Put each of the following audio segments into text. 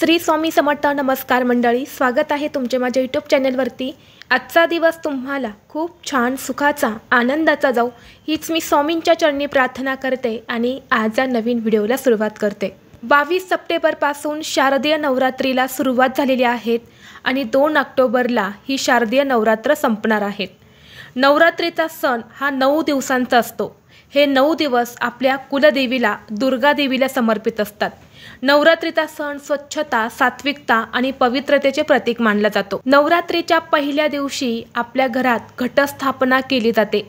श्री स्वामी समर्थ. नमस्कार मंडळी, स्वागत आहे तुमचे माझ्या यूट्यूब चॅनलवरती. आजचा दिवस तुम्हाला खूप छान सुखाचा आनंदाचा जाऊ हीच मी स्वामींच्या चरणी प्रार्थना करते आणि आजच्या नवीन व्हिडिओला सुरुवात करते. 22 सप्टेंबरपासून शारदीय नवरात्रीला सुरुवात झालेली आहे आणि 2 ऑक्टोबरला ही शारदीय नवरात्र संपणार आहेत. नवरात्रीचा सण हा 9 दिवसांचा असतो. हे 9 दिवस आपल्या कुलदेवीला दुर्गा देवीला समर्पित असतात. नवरात्रीचा सण स्वच्छता, सात्विकता आणि पवित्रतेचे प्रतीक मानला जातो. नवरात्रीच्या पहिल्या दिवशी आपल्या घरात घटस्थापना केली जाते.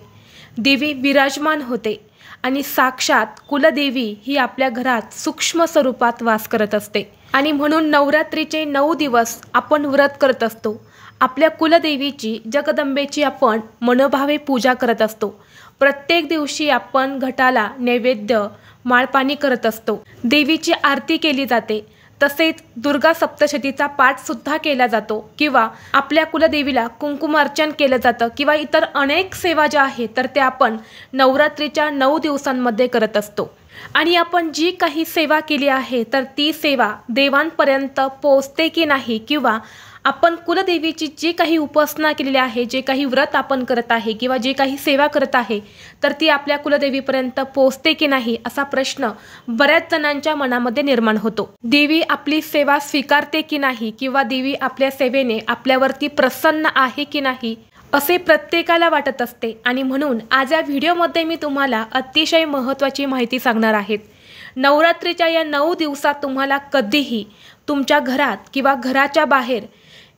देवी विराजमान होते आणि साक्षात कुलदेवी ही आपल्या घरात सूक्ष्म स्वरूपात वास करत असते आणि म्हणून नवरात्रीचे 9 दिवस आपण व्रत करत असतो. आपल्या कुलदेवीची, जगदंबेची आपण मनोभावे पूजा करत असतो. प्रत्येक दिवशी आपण घटाला नैवेद्य, माळपाणी करत असतो. देवीची आरती केली जाते. तसेच दुर्गा सप्तशतीचा पाठ सुद्धा केला जातो किंवा आपल्या कुलदेवीला कुंकुमार्चन केलं जातं किंवा इतर अनेक सेवा ज्या आहेत तर त्या आपण नवरात्रीच्या 9 दिवसांमध्ये करत असतो. आणि आपण जी काही सेवा केली आहे तर ती सेवा देवांपर्यंत पोहोचते की नाही, किंवा आपण कुलदेवीची जी काही उपासना केलेली आहे, जे काही व्रत आपण करत आहे किंवा जे काही सेवा करत आहे तर ती आपल्या कुलदेवीपर्यंत पोहोचते की नाही असा प्रश्न बऱ्याच जणांच्या मनामध्ये निर्माण होतो. देवी आपली सेवा स्वीकारते की नाही किंवा देवी आपल्या सेवेने आपल्यावरती प्रसन्न आहे की नाही असे प्रत्येकाला वाटत असते. आणि म्हणून आज या व्हिडिओमध्ये मी तुम्हाला अतिशय महत्त्वाची माहिती सांगणार आहे. नवरात्रीच्या या 9 दिवसात तुम्हाला कधीही तुमच्या घरात किंवा घराच्या बाहेर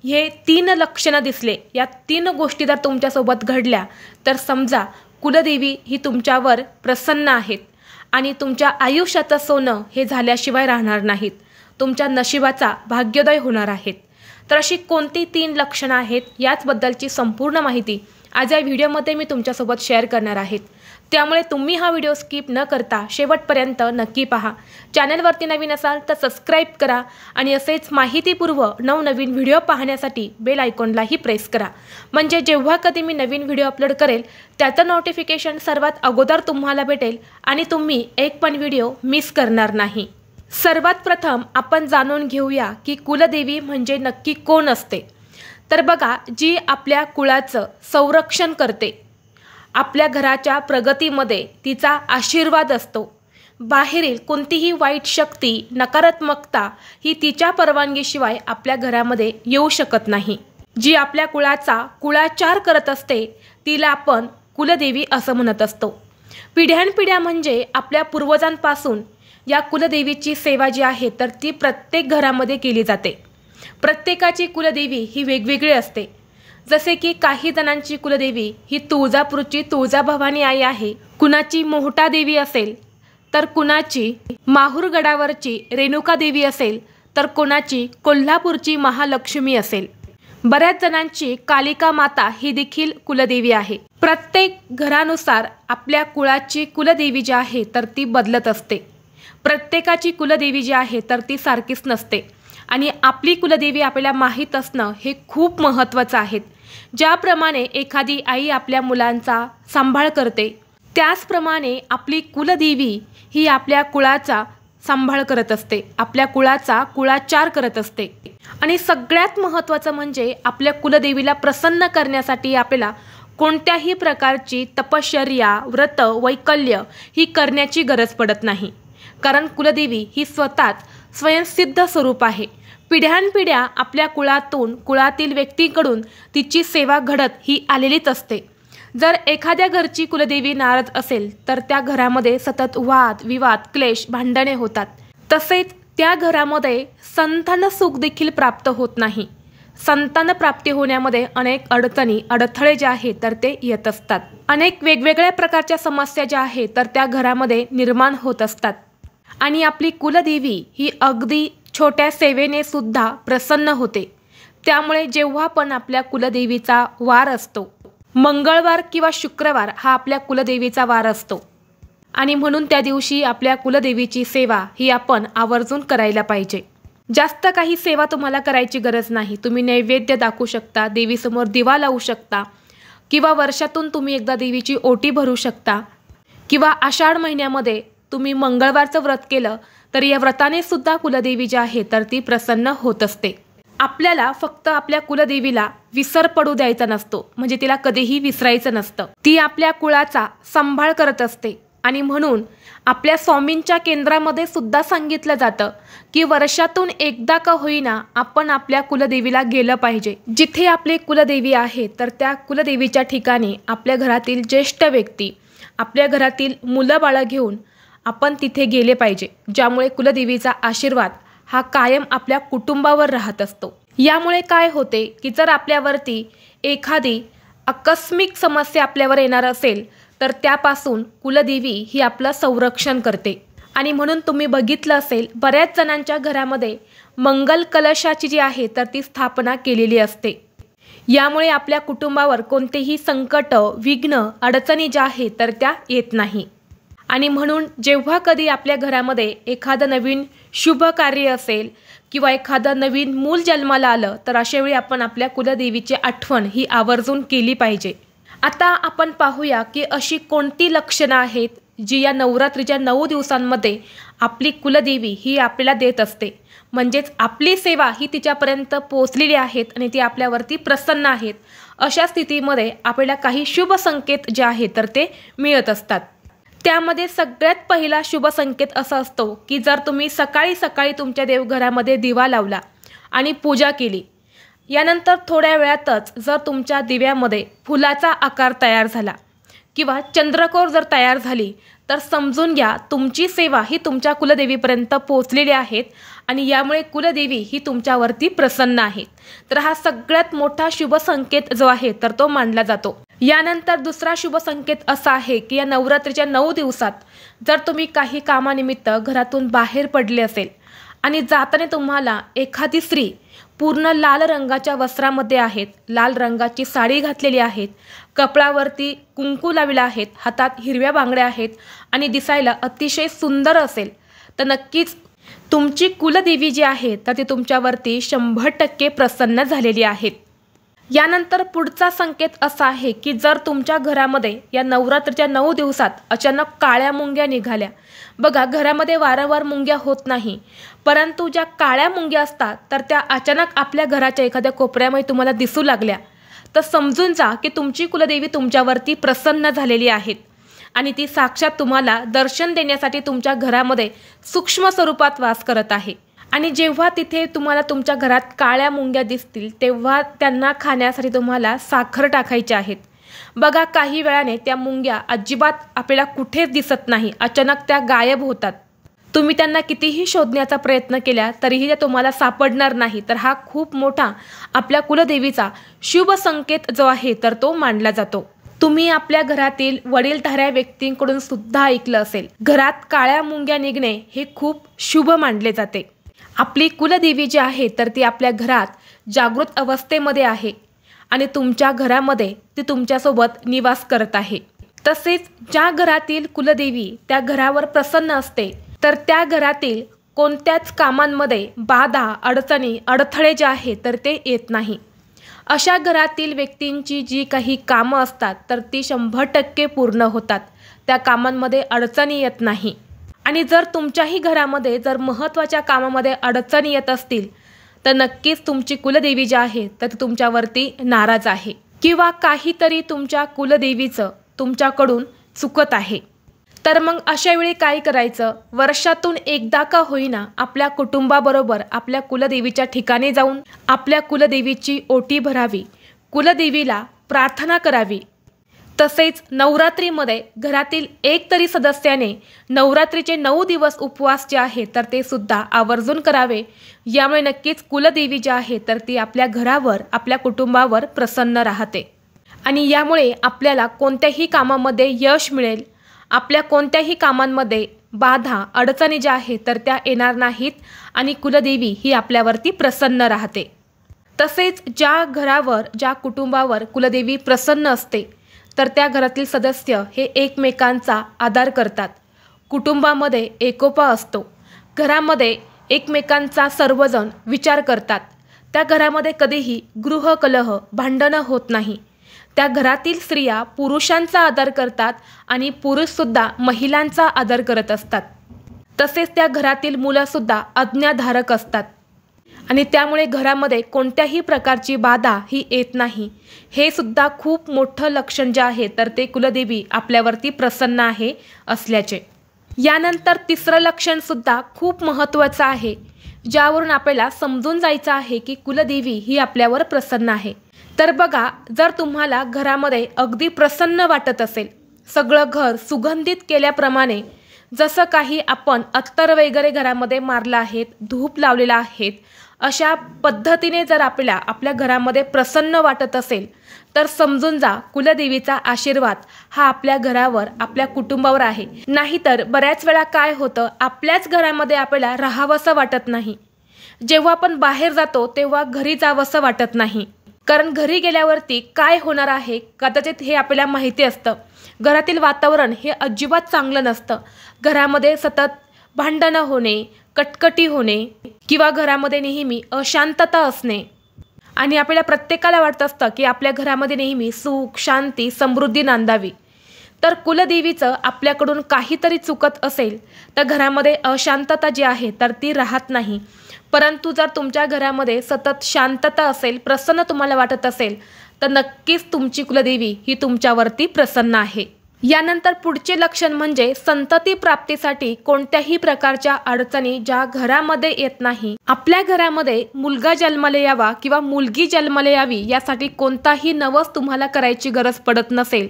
हे 3 लक्षणं दिसले, या 3 गोष्टी जर तुमच्यासोबत घडल्या तर समजा कुलदेवी ही तुमच्यावर प्रसन्न आहेत आणि तुमच्या आयुष्याचं सोनं हे झाल्याशिवाय राहणार नाहीत. तुमच्या नशिबाचा भाग्योदय होणार आहेत. तर अशी कोणती 3 लक्षणं आहेत याचबद्दलची संपूर्ण माहिती आज या व्हिडिओमध्ये मी तुमच्यासोबत शेअर करणार आहे. त्यामुळे तुम्ही हा व्हिडिओ स्किप न करता शेवटपर्यंत नक्की पहा. चॅनलवरती नवीन असाल तर सबस्क्राईब करा आणि असेच माहितीपूर्व नवनवीन व्हिडिओ पाहण्यासाठी बेल आयकॉनलाही प्रेस करा. म्हणजे जेव्हा कधी मी नवीन व्हिडिओ अपलोड करेल त्याचं नोटिफिकेशन सर्वात अगोदर तुम्हाला भेटेल आणि तुम्ही एक पण व्हिडिओ मिस करणार नाही. सर्वात प्रथम आपण जाणून घेऊया की कुलदेवी म्हणजे नक्की कोण असते. तर बघा, जी आपल्या कुळाचं संरक्षण करते, आपल्या घराच्या प्रगतीमध्ये तिचा आशीर्वाद असतो. बाहेरील कोणतीही वाईट शक्ती, नकारात्मकता ही तिच्या परवानगीशिवाय आपल्या घरामध्ये येऊ शकत नाही. जी आपल्या कुळाचा कुळाचार करत असते तिला आपण कुलदेवी असं म्हणत असतो. पिढ्यानपिढ्या म्हणजे आपल्या पूर्वजांपासून या कुलदेवीची सेवा जी आहे तर ती प्रत्येक घरामध्ये केली जाते. प्रत्येकाची कुलदेवी ही वेगवेगळी असते. जसे की काही जणांची कुलदेवी ही तुळजापूरची तुळजाभवानी आई आहे, कुणाची मोहटा देवी असेल तर कुणाची माहूरगडावरची रेणुका देवी असेल तर कोणाची कोल्हापूरची महालक्ष्मी असेल. बऱ्याच जणांची कालिका माता ही देखील कुलदेवी आहे. प्रत्येक घरानुसार आपल्या कुळाची कुलदेवी जी आहे तर ती बदलत असते. प्रत्येकाची कुलदेवी जी आहे तर ती सारखीच नसते आणि आपली कुलदेवी आपल्याला माहीत असणं हे खूप महत्त्वाचं आहे. ज्याप्रमाणे एखादी आई आपल्या मुलांचा सांभाळ करते त्याचप्रमाणे आपली कुलदेवी ही आपल्या कुळाचा सांभाळ करत असते, आपल्या कुळाचा कुळाचार करत असते. आणि सगळ्यात महत्त्वाचं म्हणजे आपल्या कुलदेवीला प्रसन्न करण्यासाठी आपल्याला कोणत्याही प्रकारची तपश्चर्या, व्रत, वैकल्य ही करण्याची गरज पडत नाही. कारण कुलदेवी ही स्वतःच स्वयंसिद्ध स्वरूप आहे. पिढ्यानपिढ्या आपल्या कुळातून, कुळातील व्यक्तीकडून तिची सेवा घडत ही आलेलीच असते. जर एखाद्या घरची कुलदेवी नाराज असेल तर त्या घरामध्ये सतत वाद, विवाद, क्लेश, भांडणे होतात. तसेच त्या घरामध्ये संतान सुख देखील प्राप्त होत नाही. संतान प्राप्ती होण्यामध्ये अनेक अडचणी, अडथळे जे आहेत तर ते येत असतात. अनेक वेगवेगळ्या प्रकारच्या समस्या ज्या आहेत तर त्या घरामध्ये निर्माण होत असतात. आणि आपली कुलदेवी ही अगदी छोट्या सेवेने सुद्धा प्रसन्न होते. त्यामुळे जेव्हा पण आपल्या कुलदेवीचा वार असतो, मंगळवार किंवा शुक्रवार हा आपल्या कुलदेवीचा वार असतो आणि म्हणून त्या दिवशी आपल्या कुलदेवीची सेवा ही आपण आवर्जून करायला पाहिजे. जास्त काही सेवा तुम्हाला करायची गरज नाही. तुम्ही नैवेद्य दाखवू शकता, देवीसमोर दिवा लावू शकता किंवा वर्षातून तुम्ही एकदा देवीची ओटी भरू शकता किंवा आषाढ महिन्यामध्ये तुम्ही मंगळवारचं व्रत केलं तर या व्रताने सुद्धा कुलदेवी जी आहे तर ती प्रसन्न होत असते। आपल्याला फक्त आपल्या कुलदेवीला विसर पडू द्यायचा नसतो, म्हणजे तिला कधीही विसरायचं नसतं। ती आपल्या कुळाचा सांभाळ करत असते आणि म्हणून आपल्या स्वामींच्या केंद्रामध्ये सुद्धा सांगितलं जातं की वर्षातून एकदा का होईना आपण आपल्या कुलदेवीला गेलं पाहिजे। जिथे आपली कुलदेवी आहे तर त्या कुलदेवीच्या ठिकाणी आपल्या घरातील ज्येष्ठ व्यक्ती, आपल्या घरातील मुलं बाळं घेऊन आपण तिथे गेले पाहिजे, ज्यामुळे कुलदेवीचा आशीर्वाद हा कायम आपल्या कुटुंबावर राहत असतो। यामुळे काय होते की जर आपल्यावरती एखादी आकस्मिक समस्या आपल्यावर येणार असेल तर त्यापासून कुलदेवी ही आपलं संरक्षण करते। आणि म्हणून तुम्ही बघितलं असेल बऱ्याच जणांच्या घरामध्ये मंगल कलशाची जी आहे तर ती स्थापना केलेली असते। यामुळे आपल्या कुटुंबावर कोणतेही संकट, विघ्न, अडचणी ज्या आहेत तर त्या येत नाही। आणि म्हणून जेव्हा कधी आपल्या घरामध्ये एखादं नवीन शुभ कार्य असेल किंवा एखादं नवीन मूल जन्माला आलं तर अशा वेळी आपण आपल्या कुलदेवीची आठवण ही आवर्जून केली पाहिजे। आता आपण पाहूया की अशी कोणती लक्षणं आहेत जी या नवरात्रीच्या 9 दिवसांमध्ये आपली कुलदेवी ही आपल्याला देत असते, म्हणजेच आपली सेवा ही तिच्यापर्यंत पोहोचलेली आहेत आणि ती आपल्यावरती प्रसन्न आहेत। अशा स्थितीमध्ये आपल्याला काही शुभ संकेत जे आहेत तर ते मिळत असतात। त्यामध्ये सगळ्यात पहिला शुभ संकेत असा असतो की जर तुम्ही सकाळी सकाळी तुमच्या देवघरामध्ये दिवा लावला आणि पूजा केली, यानंतर थोड्या वेळातच जर तुमच्या दिव्यामध्ये फुलाचा आकार तयार झाला किंवा चंद्रकोर जर तयार झाली तर समजून घ्या तुमची सेवा ही तुमच्या कुलदेवीपर्यंत पोहोचलेली आहेत आणि यामुळे कुलदेवी ही तुमच्यावरती प्रसन्न आहेत। तर हा सगळ्यात मोठा शुभ संकेत जो आहे तर तो मानला जातो। यानंतर दुसरा शुभ संकेत असा आहे की या नवरात्रीच्या 9 दिवसात जर तुम्ही काही कामानिमित्त घरातून बाहेर पडले असेल आणि जाताना तुम्हाला एखादी स्त्री पूर्ण लाल रंगाच्या वस्त्रामध्ये आहेत, लाल रंगाची साडी घातलेली आहेत, कपाळावरती कुंकू लावले आहेत, हातात हिरव्या बांगड्या आहेत आणि दिसायला अतिशय सुंदर असेल तर नक्कीच तुमची कुलदेवी जी आहे तर ती तुमच्यावरती 100% प्रसन्न झालेली आहेत। यानंतर पुढचा संकेत असा आहे की जर तुमच्या घरामध्ये या नवरात्रीच्या 9 दिवसात अचानक काळ्या मुंग्या निघाल्या, बघा घरामध्ये वारंवार मुंग्या होत नाही, परंतु ज्या काळ्या मुंग्या असतात तर त्या अचानक आपल्या घराच्या एखाद्या कोपऱ्यामध्ये तुम्हाला दिसू लागल्या तर समजून जा की तुमची कुलदेवी तुमच्यावरती प्रसन्न झालेली आहेत आणि ती साक्षात तुम्हाला दर्शन देण्यासाठी तुमच्या घरामध्ये सूक्ष्म स्वरूपात वास करत आहे। आणि जेव्हा तिथे तुम्हाला तुमच्या घरात काळ्या मुंग्या दिसतील तेव्हा त्यांना खाण्यासाठी तुम्हाला साखर टाकायची आहेत। बघा काही वेळाने त्या मुंग्या अजिबात आपल्याला कुठेच दिसत नाही, अचानक त्या गायब होतात। तुम्ही त्यांना कितीही शोधण्याचा प्रयत्न केला तरीही त्या तुम्हाला सापडणार नाही। तर हा खूप मोठा आपल्या कुलदेवीचा शुभ संकेत जो आहे तर तो मानला जातो। तुम्ही आपल्या घरातील वडीलधाऱ्या व्यक्तींकडून सुद्धा ऐकलं असेल, घरात काळ्या मुंग्या निघणे हे खूप शुभ मानले जाते। आपली कुलदेवी जी आहे तर ती आपल्या घरात जागृत अवस्थेमध्ये आहे आणि तुमच्या घरामध्ये ती तुमच्यासोबत निवास करत आहे। तसेच ज्या घरातील कुलदेवी त्या घरावर प्रसन्न असते तर त्या घरातील कोणत्याच कामांमध्ये बाधा, अडचणी, अडथळे जे आहेत तर ते येत नाही। अशा घरातील व्यक्तींची जी काही कामं असतात तर ती 100% पूर्ण होतात, त्या कामांमध्ये अडचणी येत नाही। आणि जर तुमच्याही घरामध्ये जर महत्त्वाच्या कामामध्ये अडचणी येत असतील तर नक्कीच तुमची कुलदेवी जी आहे तर ती तुमच्यावरती नाराज आहे किंवा काहीतरी तुमच्या कुलदेवीचं तुमच्याकडून चुकत आहे। तर मग अशा वेळी काय करायचं, वर्षातून एकदा का होईना आपल्या कुटुंबाबरोबर आपल्या कुलदेवीच्या ठिकाणी जाऊन आपल्या कुलदेवीची ओटी भरावी, कुलदेवीला प्रार्थना करावी। तसेच नवरात्रीमध्ये घरातील एक तरी सदस्याने नवरात्रीचे 9 दिवस उपवास जे आहे तर ते सुद्धा आवर्जून करावे। यामुळे नक्कीच कुलदेवी जी आहे तर ती आपल्या घरावर, आपल्या कुटुंबावर प्रसन्न राहते आणि यामुळे आपल्याला कोणत्याही कामामध्ये यश मिळेल, आपल्या कोणत्याही कामांमध्ये बाधा, अडचणी ज्या आहेत तर त्या येणार नाहीत आणि कुलदेवी ही आपल्यावरती प्रसन्न राहते। तसेच ज्या घरावर, ज्या कुटुंबावर कुलदेवी प्रसन्न असते तर त्या घरातील सदस्य हे एकमेकांचा आदर करतात, कुटुंबामध्ये एकोपा असतो, घरामध्ये एकमेकांचा सर्वजण विचार करतात, त्या घरामध्ये कधीही गृहकलह, भांडणं होत नाही, त्या घरातील स्त्रिया पुरुषांचा आदर करतात आणि पुरुषसुद्धा महिलांचा आदर करत असतात। तसेच त्या घरातील मुलंसुद्धा आज्ञाधारक असतात आणि त्यामुळे घरामध्ये कोणत्याही प्रकारची बाधा ही येत नाही। हे सुद्धा खूप मोठं लक्षण जे आहे तर ते कुलदेवी आपल्यावरती प्रसन्न आहे असल्याचे। यानंतर तिसरं लक्षण सुद्धा खूप महत्त्वाचं आहे, ज्यावरून आपल्याला समजून जायचं आहे की कुलदेवी ही आपल्यावर प्रसन्न आहे। तर बघा, जर तुम्हाला घरामध्ये अगदी प्रसन्न वाटत असेल, सगळं घर सुगंधित केल्याप्रमाणे, जसं काही आपण अत्तर वगैरे घरामध्ये मारलं आहेत, धूप लावलेला आहेत, अशा पद्धतीने जर आपल्या घरामध्ये प्रसन्न वाटत असेल तर समजून जा कुलदेवीचा आशीर्वाद हा आपल्या घरावर, आपल्या कुटुंबावर आहे। नाहीतर बऱ्याच वेळा काय होतं, आपल्याच घरामध्ये आपल्याला राहावंसं वाटत नाही। जेव्हा आपण बाहेर जातो तेव्हा घरी जावंसं वाटत नाही, कारण घरी गेल्यावरती काय होणार आहे कदाचित हे आपल्याला माहिती असतं। घरातील वातावरण हे अजिबात चांगलं नसतं। घरामध्ये सतत भांडणं होणे, कटकटी होणे किंवा घरामध्ये नेहमी अशांतता असणे आणि आपल्याला प्रत्येकाला वाटत असतं की आपल्या घरामध्ये नेहमी सुख, शांती, समृद्धी नांदावी। तर कुलदेवीचं आपल्याकडून काहीतरी चुकत असेल तर घरामध्ये अशांतता जी आहे तर ती राहत नाही। परंतु जर तुमच्या घरामध्ये सतत शांतता असेल, प्रसन्न तुम्हाला वाटत असेल तर नक्कीच तुमची कुलदेवी ही तुमच्यावरती प्रसन्न आहे। यानंतर पुढचे लक्षण म्हणजे संतती प्राप्तीसाठी कोणत्याही प्रकारच्या अडचणी ज्या घरामध्ये येत नाही। आपल्या घरामध्ये मुलगा जन्माला यावा किंवा मुलगी जन्माला यावी यासाठी कोणताही नवस तुम्हाला करायची गरज पडत नसेल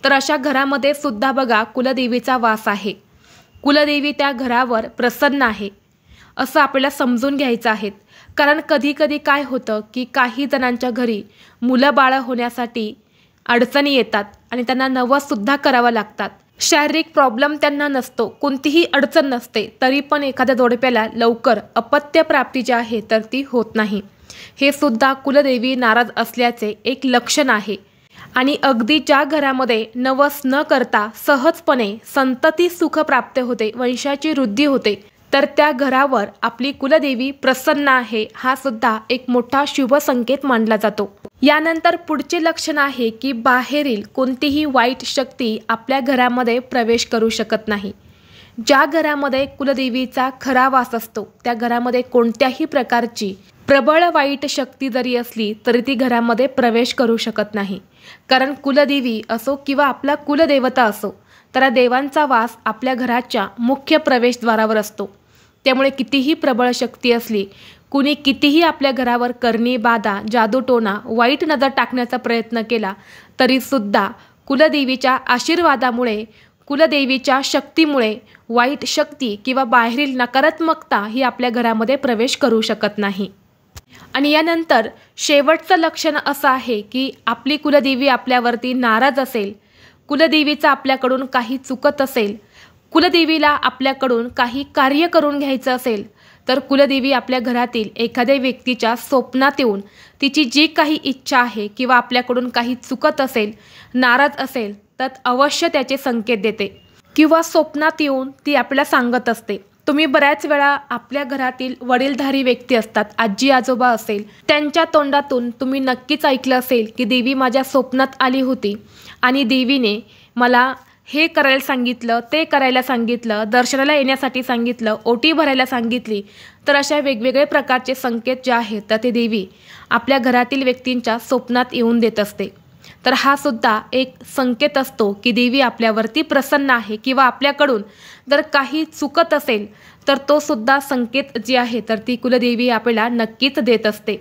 तर अशा घरामध्ये सुद्धा बघा कुलदेवीचा वास आहे। कुलदेवी त्या घरावर प्रसन्न आहे असं आपल्याला समजून घ्यायचं आहे। कारण कधी कधी काय होतं की काही जणांच्या घरी मुलं बाळ होण्यासाठी अडचणी येतात आणि त्यांना नवससुद्धा करावं लागतात। शारीरिक प्रॉब्लेम त्यांना नसतो, कोणतीही अडचण नसते, तरी पण एखाद्या जोडप्याला लवकर अपत्य प्राप्ती जी आहे तर ती होत नाही। हे सुद्धा कुलदेवी नाराज असल्याचे एक लक्षण आहे। आणि अगदी ज्या घरामध्ये नवस न करता सहजपणे संतती सुख प्राप्त होते, वंशाची वृद्धी होते, तर त्या घरावर आपली कुलदेवी प्रसन्न आहे हा सुद्धा एक मोठा शुभ संकेत मानला जातो। यानंतर पुढचे लक्षण आहे की बाहेरील कोणतीही वाईट शक्ती आपल्या घरामध्ये प्रवेश करू शकत नाही। ज्या घरामध्ये कुलदेवीचा खरा वास असतो त्या घरामध्ये कोणत्याही प्रकारची प्रबळ वाईट शक्ती जरी असली तरी ती घरामध्ये प्रवेश करू शकत नाही। कारण कुलदेवी असो किंवा आपला कुलदेवता असो तर देवांचा वास आपल्या घराच्या मुख्य प्रवेशद्वारावर असतो। त्यामुळे कितीही प्रबळ शक्ती असली, कुणी कितीही आपल्या घरावर करणी बाधा, जादूटोणा, वाईट नजर टाकण्याचा प्रयत्न केला तरी सुद्धा कुलदेवीच्या आशीर्वादामुळे, कुलदेवीच्या शक्तीमुळे वाईट शक्ती किंवा बाहेरील नकारात्मकता ही आपल्या घरामध्ये प्रवेश करू शकत नाही। आणि यानंतर शेवटचं लक्षण असं आहे की आपली कुलदेवी आपल्यावरती नाराज असेल, कुलदेवीचा आपल्याकडून काही चुकत असेल, कुलदेवीला आपल्याकडून काही कार्य करून घ्यायचं असेल तर कुलदेवी आपल्या घरातील एखाद्या व्यक्तीच्या स्वप्नात येऊन तिची जी काही इच्छा आहे किंवा आपल्याकडून काही चुकत असेल, नाराज असेल तर अवश्य त्याचे संकेत देते किंवा स्वप्नात येऊन ती आपल्याला सांगत असते। तुम्ही बऱ्याच वेळा आपल्या घरातील वडीलधारी व्यक्ती असतात, आजी आजोबा असेल, त्यांच्या तोंडातून तुम्ही नक्कीच ऐकलं असेल की देवी माझ्या स्वप्नात आली होती आणि देवीने मला हे करायला सांगितलं, ते करायला सांगितलं, दर्शनाला येण्यासाठी सांगितलं, ओटी भरायला सांगितली। तर अशा वेगवेगळे प्रकारचे संकेत जे आहेत तर ते देवी आपल्या घरातील व्यक्तींच्या स्वप्नात येऊन देत असते। तर हा सुद्धा एक संकेत असतो की देवी आपल्यावरती प्रसन्न आहे किंवा आपल्याकडून जर काही चुकत असेल तर तो सुद्धा संकेत जे आहे तर ती कुलदेवी आपल्याला नक्कीच देत असते।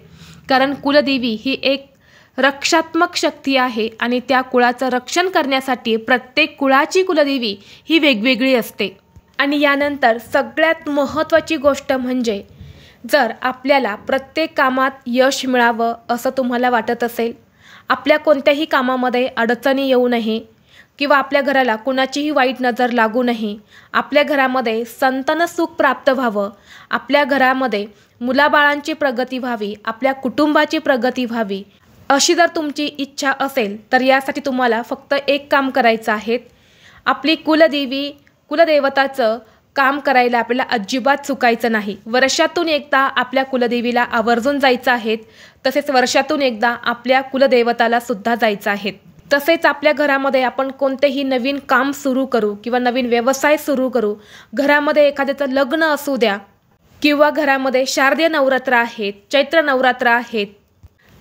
कारण कुलदेवी ही एक रक्षात्मक शक्ती आहे आणि त्या कुळाचं रक्षण करण्यासाठी प्रत्येक कुळाची कुलदेवी ही वेगवेगळी असते। आणि यानंतर सगळ्यात महत्त्वाची गोष्ट म्हणजे जर आपल्याला प्रत्येक कामात यश मिळावं असं तुम्हाला वाटत असेल, आपल्या कोणत्याही कामामध्ये अडचणी येऊ नये किंवा आपल्या घराला कुणाचीही वाईट नजर लागू नये, आपल्या घरामध्ये संतान सुख प्राप्त व्हावं, आपल्या घरामध्ये मुलाबाळांची प्रगती व्हावी, आपल्या कुटुंबाची प्रगती व्हावी, अशी जर तुमची इच्छा असेल तर यासाठी तुम्हाला फक्त एक काम करायचं आहे। आपली कुलदेवी, कुलदेवताचं काम करायला आपल्याला अजिबात चुकायचं नाही। वर्षातून एकदा आपल्या कुलदेवीला आवर्जून जायचं आहे, तसेच वर्षातून एकदा आपल्या कुलदेवताला सुद्धा जायचं आहे। तसेच आपल्या घरामध्ये आपण कोणतेही नवीन काम सुरू करू किंवा नवीन व्यवसाय सुरू करू, घरामध्ये एखाद्याचं लग्न असू द्या किंवा घरामध्ये शारदीय नवरात्र आहेत, चैत्र नवरात्र आहेत,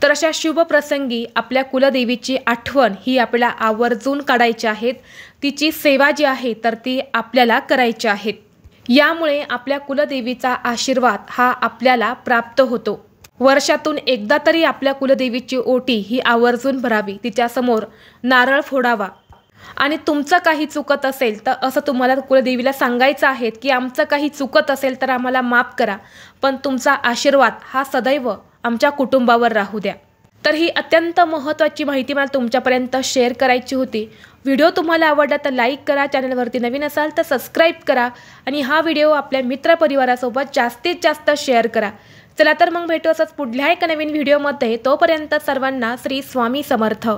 तर अशा शुभ प्रसंगी आपल्या कुलदेवीची आठवण ही आपल्याला आवर्जून काढायची आहेत. तिची सेवा जी आहे तर ती आपल्याला करायची आहेत. यामुळे आपल्या कुलदेवीचा आशीर्वाद हा आपल्याला प्राप्त होतो. वर्षातून एकदा तरी आपल्या कुलदेवीची ओटी ही आवर्जून भरावी, तिच्यासमोर नारळ फोडावा. आणि तुमचं काही चुकत असेल तर असं तुम्हाला कुलदेवीला सांगायचं आहे की आमचं काही चुकत असेल तर आम्हाला माफ करा, पण तुमचा आशीर्वाद हा सदैव आमच्या कुटुंबावर राहू द्या. तर ही अत्यंत महत्त्वाची माहिती मला तुमच्यापर्यंत शेअर करायची होती. व्हिडिओ तुम्हाला आवडला तर लाईक करा, चॅनलवरती नवीन असाल तर सबस्क्राईब करा आणि हा व्हिडिओ आपल्या मित्रपरिवारासोबत जास्तीत जास्त शेअर करा. चला तर मग भेटू असंच पुढल्या एका नवीन व्हिडिओमध्ये. तोपर्यंत सर्वांना श्री स्वामी समर्थ.